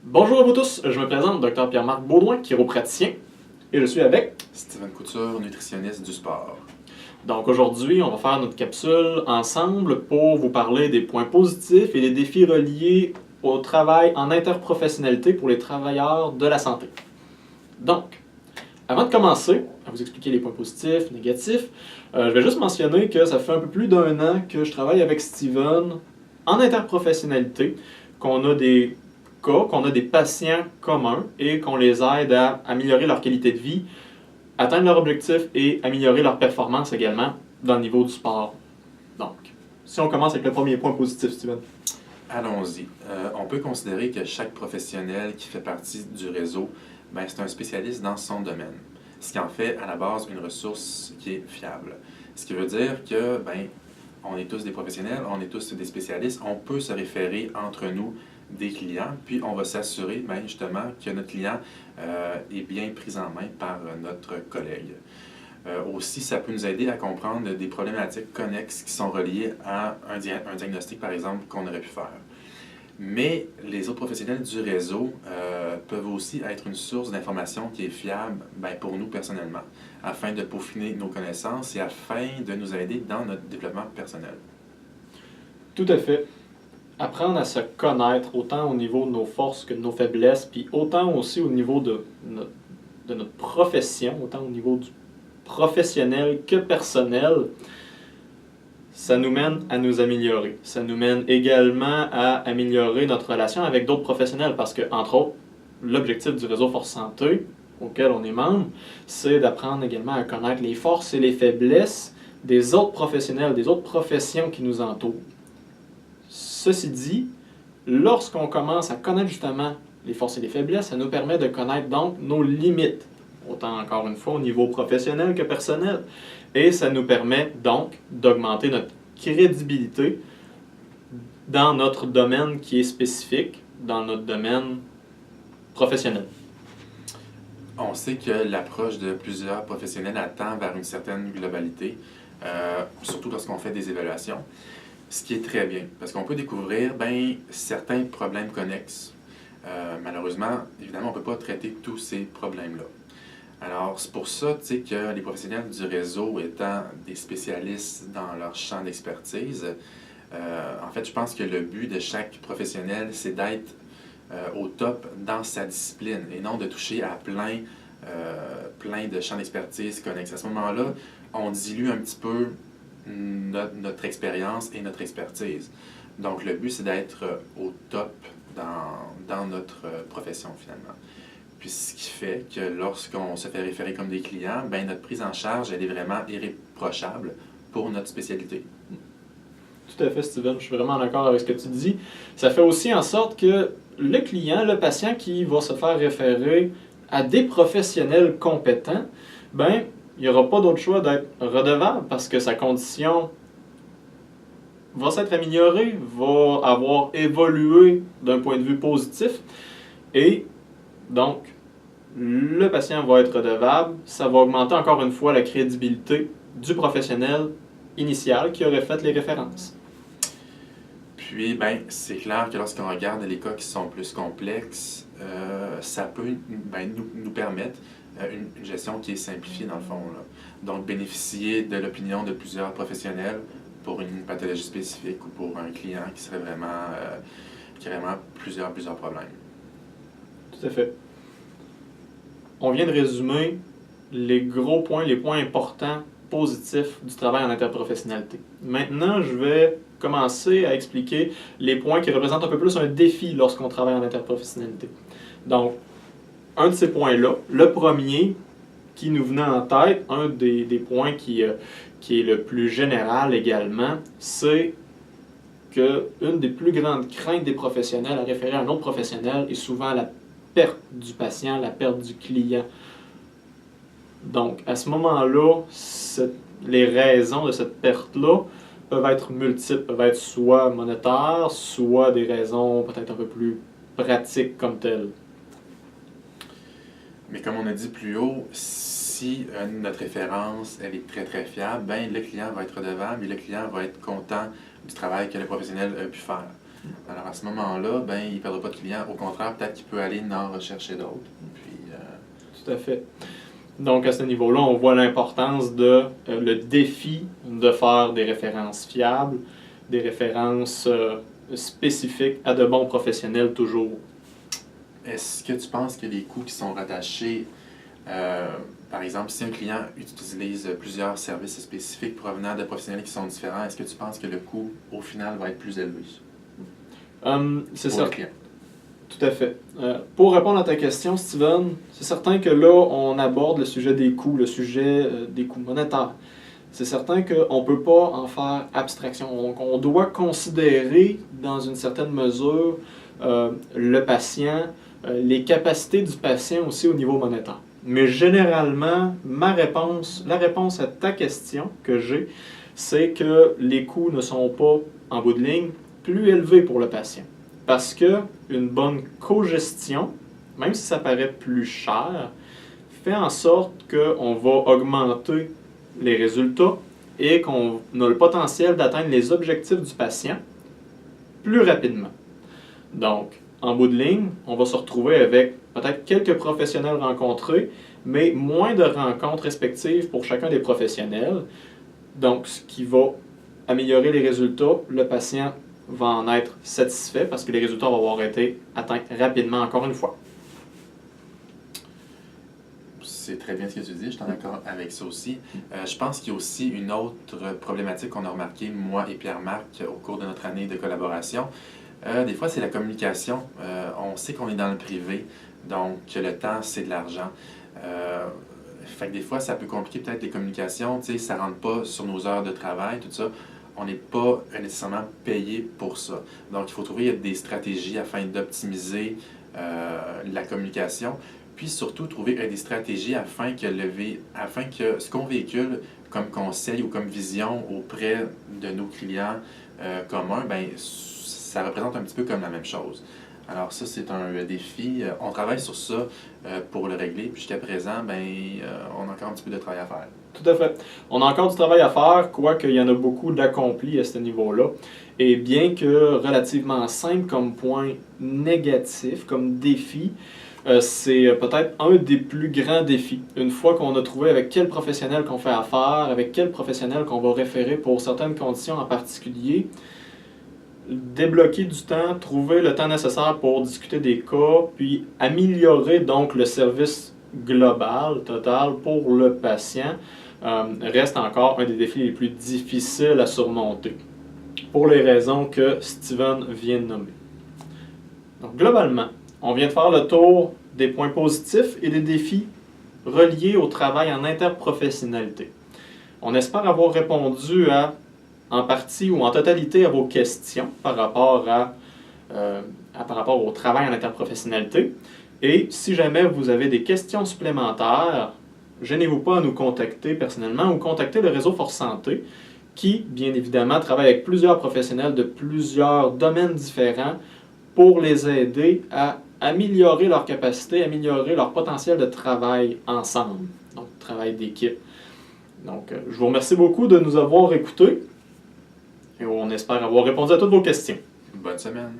Bonjour à vous tous, je me présente, Dr Pierre-Marc Baudouin, chiropraticien, et je suis avec. Steven Couture, nutritionniste du sport. Donc aujourd'hui, on va faire notre capsule ensemble pour vous parler des points positifs et des défis reliés au travail en interprofessionnalité pour les travailleurs de la santé. Donc, avant de commencer à vous expliquer les points positifs, négatifs, je vais juste mentionner que ça fait un peu plus d'un an que je travaille avec Steven en interprofessionnalité, qu'on a des cas, qu'on a des patients communs et qu'on les aide à améliorer leur qualité de vie, atteindre leur objectif et améliorer leur performance également dans le niveau du sport. Donc, si on commence avec le premier point positif, Steven. Allons-y. On peut considérer que chaque professionnel qui fait partie du réseau, c'est un spécialiste dans son domaine. Ce qui en fait à la base une ressource qui est fiable. Ce qui veut dire que, on est tous des professionnels, on est tous des spécialistes, on peut se référer entre nous des clients, puis on va s'assurer justement que notre client est bien pris en main par notre collègue. Aussi, ça peut nous aider à comprendre des problématiques connexes qui sont reliées à un diagnostic, par exemple, qu'on aurait pu faire. Mais les autres professionnels du réseau peuvent aussi être une source d'information qui est fiable pour nous personnellement, afin de peaufiner nos connaissances et afin de nous aider dans notre développement personnel. Tout à fait. Apprendre à se connaître autant au niveau de nos forces que de nos faiblesses, puis autant aussi au niveau de notre profession, autant au niveau du professionnel que personnel, ça nous mène à nous améliorer. Ça nous mène également à améliorer notre relation avec d'autres professionnels parce que, entre autres, l'objectif du réseau Force Santé, auquel on est membre, c'est d'apprendre également à connaître les forces et les faiblesses des autres professionnels, des autres professions qui nous entourent. Ceci dit, lorsqu'on commence à connaître justement les forces et les faiblesses, ça nous permet de connaître donc nos limites, autant encore une fois au niveau professionnel que personnel. Et ça nous permet donc d'augmenter notre crédibilité dans notre domaine qui est spécifique, dans notre domaine professionnel. On sait que l'approche de plusieurs professionnels attend vers une certaine globalité, surtout lorsqu'on fait des évaluations, ce qui est très bien, parce qu'on peut découvrir certains problèmes connexes. Malheureusement, évidemment, on ne peut pas traiter tous ces problèmes-là. Alors, c'est pour ça que les professionnels du réseau étant des spécialistes dans leur champ d'expertise, en fait, je pense que le but de chaque professionnel, c'est d'être au top dans sa discipline et non de toucher à plein de champs d'expertise connexes. À ce moment-là, on dilue un petit peu notre expérience et notre expertise. Donc, le but, c'est d'être au top dans notre profession, finalement. Puis, ce qui fait que lorsqu'on se fait référer comme des clients, notre prise en charge, elle est vraiment irréprochable pour notre spécialité. Tout à fait, Steven, je suis vraiment d'accord avec ce que tu dis. Ça fait aussi en sorte que le client, le patient qui va se faire référer à des professionnels compétents, il n'y aura pas d'autre choix d'être redevable parce que sa condition va s'être améliorée, va avoir évolué d'un point de vue positif et donc le patient va être redevable. Ça va augmenter encore une fois la crédibilité du professionnel initial qui aurait fait les références. Puis, c'est clair que lorsqu'on regarde les cas qui sont plus complexes, ça peut nous permettre une gestion qui est simplifiée dans le fond, là. Donc, bénéficier de l'opinion de plusieurs professionnels pour une pathologie spécifique ou pour un client qui serait qui a vraiment plusieurs problèmes. Tout à fait. On vient de résumer les gros points, les points importants, positifs du travail en interprofessionnalité. Maintenant, je vais commencer à expliquer les points qui représentent un peu plus un défi lorsqu'on travaille en interprofessionnalité. Donc, un de ces points-là, le premier qui nous venait en tête, un des points qui est le plus général également, c'est qu'une des plus grandes craintes des professionnels à référer à un autre professionnel est souvent la perte du patient, la perte du client. Donc, à ce moment-là, les raisons de cette perte-là peuvent être multiples, peuvent être soit monétaires, soit des raisons peut-être un peu plus pratiques comme telles. Mais comme on a dit plus haut, si notre référence elle est très très fiable, le client va être redevable et le client va être content du travail que le professionnel a pu faire. Alors à ce moment-là, ben, il ne perdra pas de clients. Au contraire, peut-être qu'il peut aller en rechercher d'autres. Puis, Tout à fait. Donc, à ce niveau-là, on voit l'importance de le défi de faire des références fiables, des références spécifiques à de bons professionnels toujours. est-ce que tu penses que les coûts qui sont rattachés, par exemple, si un client utilise plusieurs services spécifiques provenant de professionnels qui sont différents, est-ce que tu penses que le coût, au final, va être plus élevé C'est pour ça. le client? Tout à fait. Pour répondre à ta question, Steven, c'est certain que là, on aborde le sujet des coûts, le sujet des coûts monétaires. C'est certain qu'on ne peut pas en faire abstraction. On doit considérer, dans une certaine mesure, le patient, les capacités du patient aussi au niveau monétaire. Mais généralement, la réponse à ta question que j'ai, c'est que les coûts ne sont pas, en bout de ligne, plus élevés pour le patient. Parce qu'une bonne cogestion, même si ça paraît plus cher, fait en sorte qu'on va augmenter les résultats et qu'on a le potentiel d'atteindre les objectifs du patient plus rapidement. Donc, en bout de ligne, on va se retrouver avec peut-être quelques professionnels rencontrés, mais moins de rencontres respectives pour chacun des professionnels. Donc, ce qui va améliorer les résultats, le patient va en être satisfait parce que les résultats vont avoir été atteints rapidement, encore une fois. C'est très bien ce que tu dis, je suis en accord avec ça aussi. Je pense qu'il y a aussi une autre problématique qu'on a remarqué, moi et Pierre-Marc, au cours de notre année de collaboration. Des fois, c'est la communication. On sait qu'on est dans le privé, donc le temps, c'est de l'argent. Fait que des fois, ça peut compliquer peut-être les communications. Tu sais, ça ne rentre pas sur nos heures de travail, tout ça. On n'est pas nécessairement payé pour ça. Donc, il faut trouver des stratégies afin d'optimiser la communication. Puis surtout, trouver des stratégies afin que ce qu'on véhicule comme conseil ou comme vision auprès de nos clients communs, ben, ça représente un petit peu comme la même chose. Alors ça, c'est un défi. On travaille sur ça pour le régler. Puis jusqu'à présent, ben, on a encore un petit peu de travail à faire. Tout à fait. On a encore du travail à faire, quoique il y en a beaucoup d'accomplis à ce niveau-là. Et bien que relativement simple comme point négatif, comme défi, c'est peut-être un des plus grands défis. Une fois qu'on a trouvé avec quel professionnel qu'on fait affaire, avec quel professionnel qu'on va référer pour certaines conditions en particulier, débloquer du temps, trouver le temps nécessaire pour discuter des cas, puis améliorer donc le service global, total pour le patient, reste encore un des défis les plus difficiles à surmonter, pour les raisons que Steven vient de nommer. Donc globalement, on vient de faire le tour des points positifs et des défis reliés au travail en interprofessionnalité. On espère avoir répondu en partie ou en totalité à vos questions par rapport au travail en interprofessionnalité. Et si jamais vous avez des questions supplémentaires, gênez-vous pas à nous contacter personnellement ou contacter le réseau Force Santé qui, bien évidemment, travaille avec plusieurs professionnels de plusieurs domaines différents pour les aider à améliorer leur capacité, améliorer leur potentiel de travail ensemble, donc travail d'équipe. Donc, je vous remercie beaucoup de nous avoir écoutés et on espère avoir répondu à toutes vos questions. Bonne semaine.